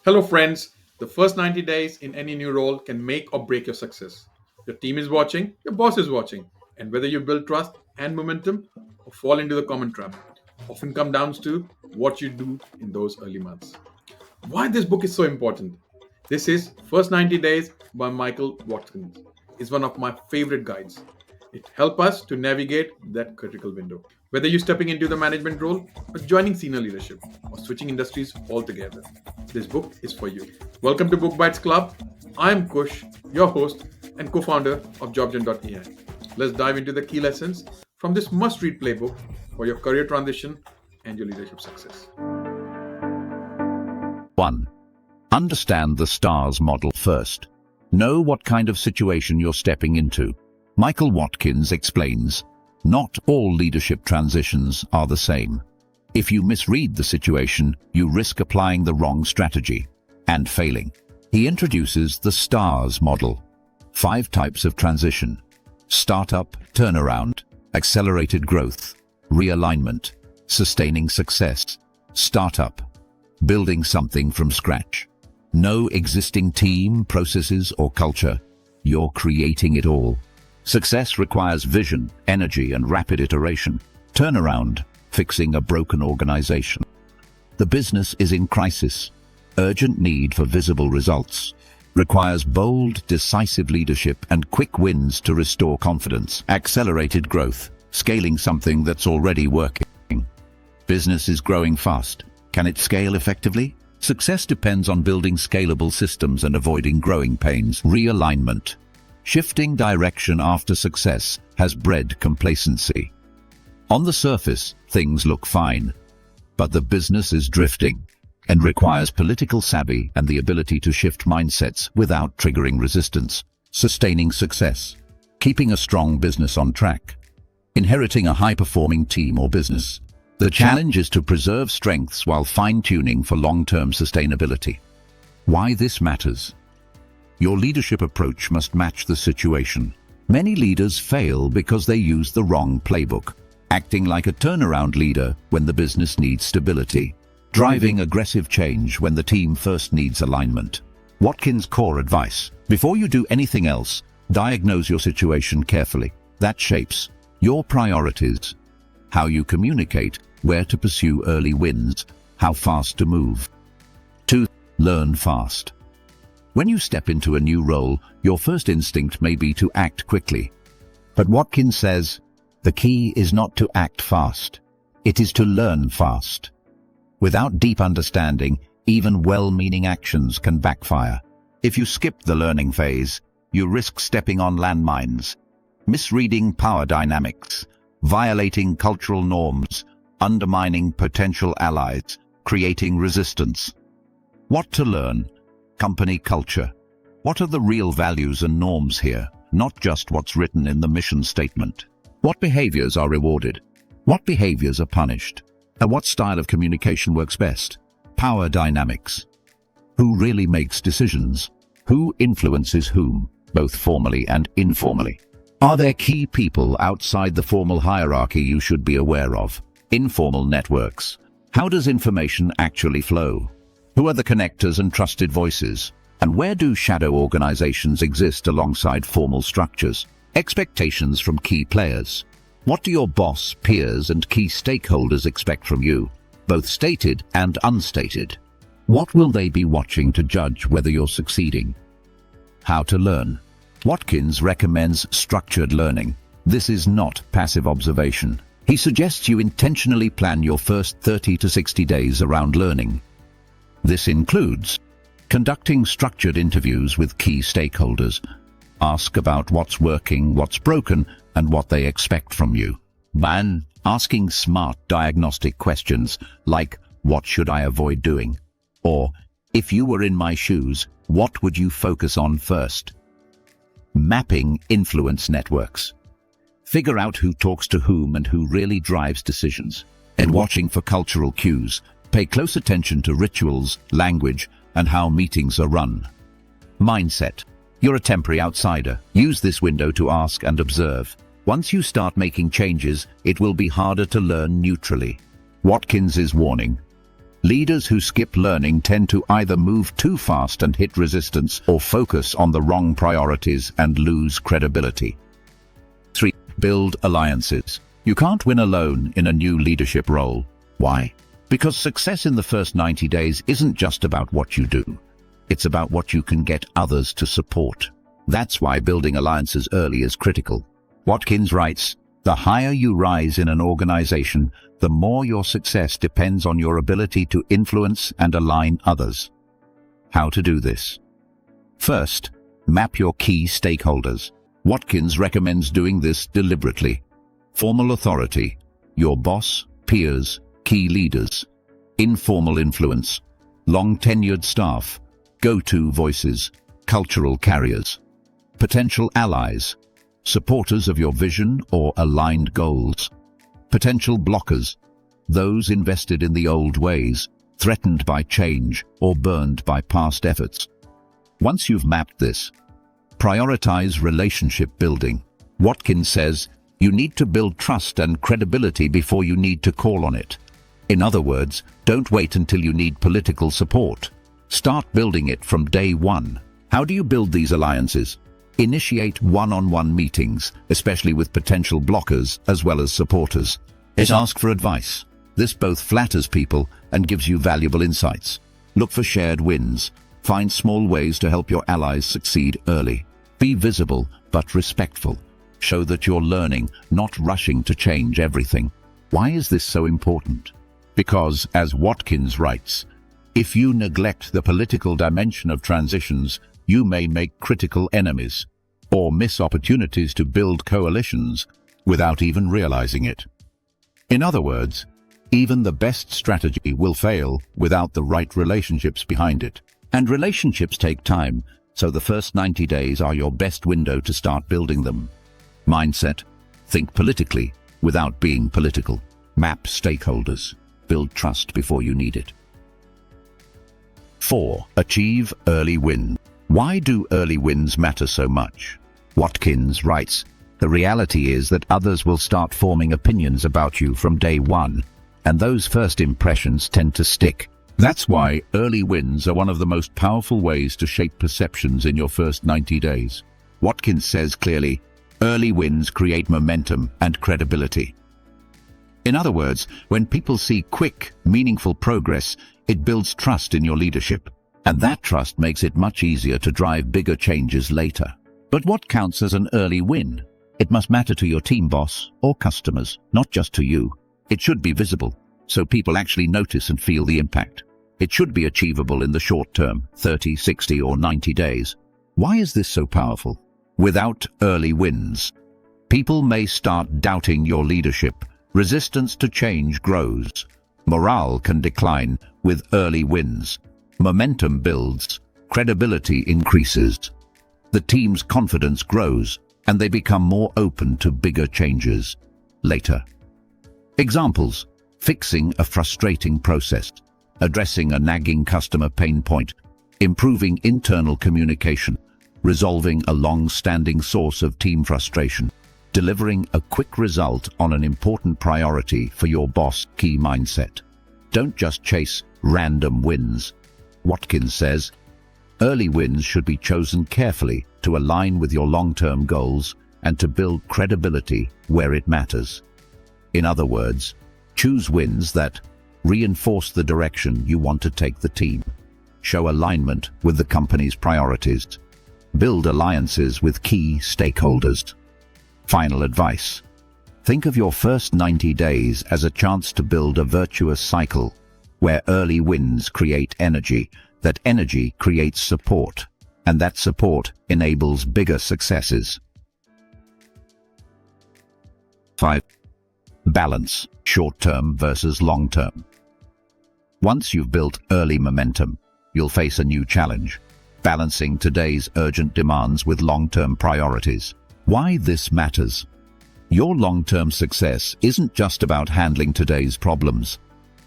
Hello, friends. The first 90 days in any new role can make or break your success. Your team is watching, your boss is watching, and whether you build trust and momentum or fall into the common trap often come down to what you do in those early months. Why this book is so important? This is First 90 Days by Michael Watkins. It's one of my favorite guides. It helps us to navigate that critical window. Whether you're stepping into the management role or joining senior leadership or switching industries altogether, this book is for you. Welcome to Book Bites Club. I'm Kush, your host and co-founder of JobGen.AI. Let's dive into the key lessons from this must-read playbook for your career transition and your leadership success. 1. Understand the STARS model first. Know what kind of situation you're stepping into. Michael Watkins explains, not all leadership transitions are the same. If you misread the situation, you risk applying the wrong strategy and failing. He introduces the STARS model. 5 types of transition: startup, turnaround, accelerated growth, realignment, sustaining success. Startup: building something from scratch. No existing team, processes, or culture. You're creating it all. Success requires vision, energy, and rapid iteration. Turnaround: fixing a broken organization. The business is in crisis. Urgent need for visible results. Requires bold, decisive leadership and quick wins to restore confidence. Accelerated growth: scaling something that's already working. Business is growing fast. Can it scale effectively? Success depends on building scalable systems and avoiding growing pains. Realignment: shifting direction after success has bred complacency. On the surface, things look fine, but the business is drifting and requires political savvy and the ability to shift mindsets without triggering resistance. Sustaining success: keeping a strong business on track. Inheriting a high-performing team or business. The challenge is to preserve strengths while fine-tuning for long-term sustainability. Why this matters? Your leadership approach must match the situation. Many leaders fail because they use the wrong playbook, acting like a turnaround leader when the business needs stability, driving aggressive change when the team first needs alignment. Watkins' core advice: before you do anything else, diagnose your situation carefully. That shapes your priorities, how you communicate, where to pursue early wins, how fast to move. 2. Learn fast. When you step into a new role, your first instinct may be to act quickly. But Watkins says, the key is not to act fast. It is to learn fast. Without deep understanding, even well-meaning actions can backfire. If you skip the learning phase, you risk stepping on landmines, misreading power dynamics, violating cultural norms, undermining potential allies, creating resistance. What to learn? Company culture. What are the real values and norms here, not just what's written in the mission statement? What behaviors are rewarded? What behaviors are punished? And what style of communication works best? Power dynamics. Who really makes decisions? Who influences whom, both formally and informally? Are there key people outside the formal hierarchy you should be aware of? Informal networks. How does information actually flow? Who are the connectors and trusted voices? And where do shadow organizations exist alongside formal structures? Expectations from key players. What do your boss, peers, and key stakeholders expect from you, both stated and unstated? What will they be watching to judge whether you're succeeding? How to learn. Watkins recommends structured learning. This is not passive observation. He suggests you intentionally plan your first 30 to 60 days around learning. This includes conducting structured interviews with key stakeholders. Ask about what's working, what's broken, and what they expect from you. Asking smart diagnostic questions like, what should I avoid doing? Or, if you were in my shoes, what would you focus on first? Mapping influence networks. Figure out who talks to whom and who really drives decisions. And watching for cultural cues. Pay close attention to rituals, language, and how meetings are run. Mindset. You're a temporary outsider. Use this window to ask and observe. Once you start making changes, it will be harder to learn neutrally. Watkins' warning. Leaders who skip learning tend to either move too fast and hit resistance or focus on the wrong priorities and lose credibility. 3. Build alliances. You can't win alone in a new leadership role. Why? Because success in the first 90 days isn't just about what you do. It's about what you can get others to support. That's why building alliances early is critical. Watkins writes, "The higher you rise in an organization, the more your success depends on your ability to influence and align others." How to do this? First, map your key stakeholders. Watkins recommends doing this deliberately. Formal authority, your boss, peers, key leaders. Informal influence, long-tenured staff, go-to voices, cultural carriers. Potential allies, supporters of your vision or aligned goals. Potential blockers, those invested in the old ways, threatened by change or burned by past efforts. Once you've mapped this, prioritize relationship building. Watkins says, you need to build trust and credibility before you need to call on it. In other words, don't wait until you need political support. Start building it from day one. How do you build these alliances? Initiate one-on-one meetings, especially with potential blockers as well as supporters. Ask for advice. This both flatters people and gives you valuable insights. Look for shared wins. Find small ways to help your allies succeed early. Be visible but respectful. Show that you're learning, not rushing to change everything. Why is this so important? Because, as Watkins writes, if you neglect the political dimension of transitions, you may make critical enemies or miss opportunities to build coalitions without even realizing it. In other words, even the best strategy will fail without the right relationships behind it. And relationships take time, so the first 90 days are your best window to start building them. Mindset: think politically without being political. Map stakeholders. Build trust before you need it. 4. Achieve early wins. Why do early wins matter so much? Watkins writes, the reality is that others will start forming opinions about you from day one, and those first impressions tend to stick. That's why early wins are one of the most powerful ways to shape perceptions in your first 90 days. Watkins says clearly, early wins create momentum and credibility. In other words, when people see quick, meaningful progress, it builds trust in your leadership. And that trust makes it much easier to drive bigger changes later. But what counts as an early win? It must matter to your team boss or customers, not just to you. It should be visible, so people actually notice and feel the impact. It should be achievable in the short term, 30, 60, or 90 days. Why is this so powerful? Without early wins, people may start doubting your leadership. Resistance to change grows. Morale can decline. With early wins, momentum builds, credibility increases. The team's confidence grows, and they become more open to bigger changes later. Examples: fixing a frustrating process, addressing a nagging customer pain point, improving internal communication, resolving a long-standing source of team frustration, delivering a quick result on an important priority for your boss. Key mindset: don't just chase random wins. Watkins says, early wins should be chosen carefully to align with your long-term goals and to build credibility where it matters. In other words, choose wins that reinforce the direction you want to take the team, show alignment with the company's priorities, build alliances with key stakeholders. Final advice: think of your first 90 days as a chance to build a virtuous cycle where early wins create energy, that energy creates support, and that support enables bigger successes. 5. Balance, short-term versus long-term. Once you've built early momentum, you'll face a new challenge: balancing today's urgent demands with long-term priorities. Why this matters? Your long-term success isn't just about handling today's problems.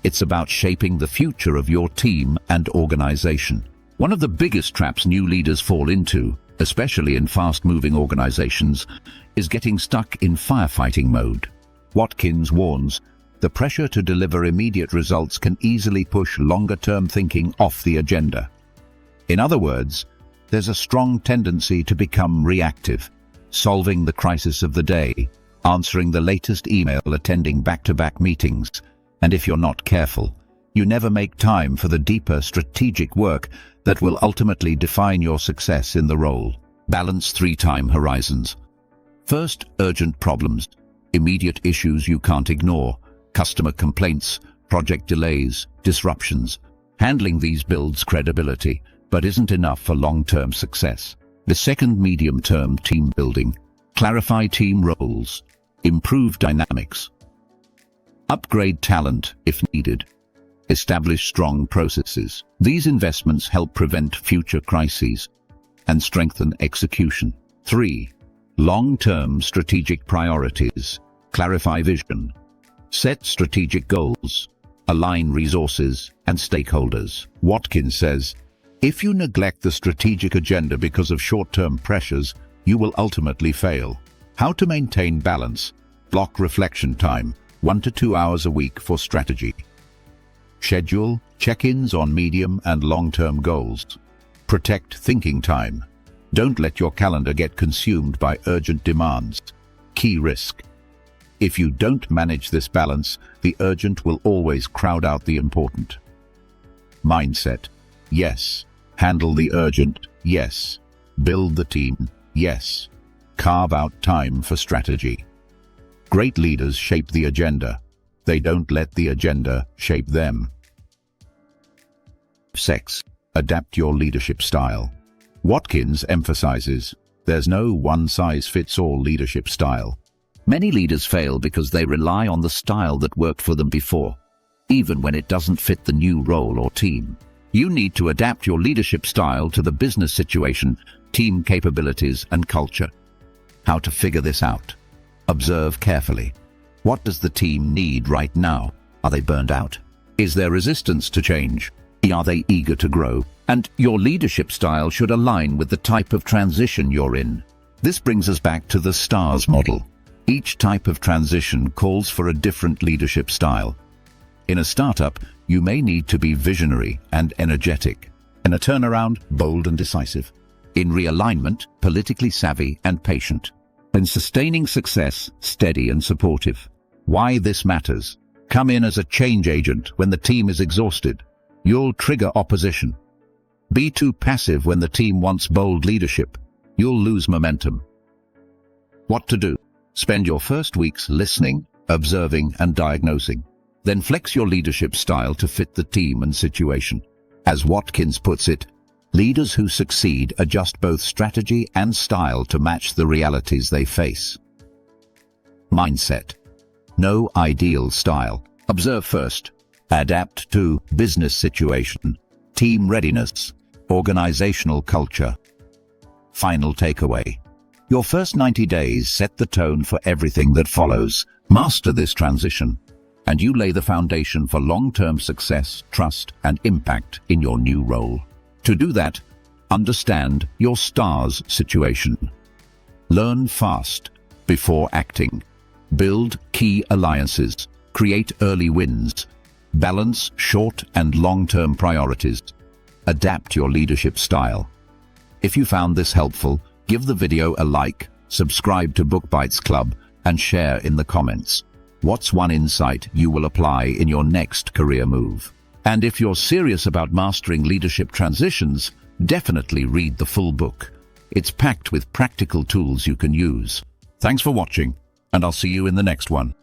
It's about shaping the future of your team and organization. One of the biggest traps new leaders fall into, especially in fast-moving organizations, is getting stuck in firefighting mode. Watkins warns, The pressure to deliver immediate results can easily push longer-term thinking off the agenda. In other words, there's a strong tendency to become reactive, solving the crisis of the day, answering the latest email, attending back-to-back meetings, and if you're not careful, you never make time for the deeper strategic work that will ultimately define your success in the role. Balance 3 time horizons. First, urgent problems, immediate issues you can't ignore, customer complaints, project delays, disruptions. Handling these builds credibility, but isn't enough for long-term success. The second, medium-term team building. Clarify team roles, improve dynamics, upgrade talent if needed, establish strong processes. These investments help prevent future crises and strengthen execution. 3. Long-term strategic priorities. Clarify vision, set strategic goals, align resources and stakeholders. Watkins says, if you neglect the strategic agenda because of short-term pressures, you will ultimately fail. How to maintain balance. Block reflection time, 1 to 2 hours a week for strategy. Schedule check-ins on medium and long-term goals. Protect thinking time. Don't let your calendar get consumed by urgent demands. Key risk. If you don't manage this balance, the urgent will always crowd out the important. Mindset. Yes. Handle the urgent. Yes. Build the team. Yes. Carve out time for strategy. Great leaders shape the agenda. They don't let the agenda shape them. 6. Adapt your leadership style. Watkins emphasizes, there's no one-size-fits-all leadership style. Many leaders fail because they rely on the style that worked for them before, even when it doesn't fit the new role or team. You need to adapt your leadership style to the business situation, team capabilities, and culture. How to figure this out? Observe carefully. What does the team need right now? Are they burned out? Is there resistance to change? Are they eager to grow? And your leadership style should align with the type of transition you're in. This brings us back to the STARS model. Each type of transition calls for a different leadership style. In a startup, you may need to be visionary and energetic. In a turnaround, bold and decisive. In realignment, politically savvy and patient. In sustaining success, steady and supportive. Why this matters. Come in as a change agent when the team is exhausted. You'll trigger opposition. Be too passive when the team wants bold leadership. You'll lose momentum. What to do? Spend your first weeks listening, observing and diagnosing. Then flex your leadership style to fit the team and situation. As Watkins puts it, leaders who succeed adjust both strategy and style to match the realities they face. Mindset. No ideal style. Observe first. Adapt to business situation, team readiness, organizational culture. Final takeaway. Your first 90 days set the tone for everything that follows. Master this transition, and you lay the foundation for long-term success, trust, and impact in your new role. To do that, understand your STARS situation. Learn fast before acting. Build key alliances. Create early wins. Balance short and long-term priorities. Adapt your leadership style. If you found this helpful, give the video a like, subscribe to Book Bites Club, and share in the comments. What's one insight you will apply in your next career move? And if you're serious about mastering leadership transitions, definitely read the full book. It's packed with practical tools you can use. Thanks for watching, and I'll see you in the next one.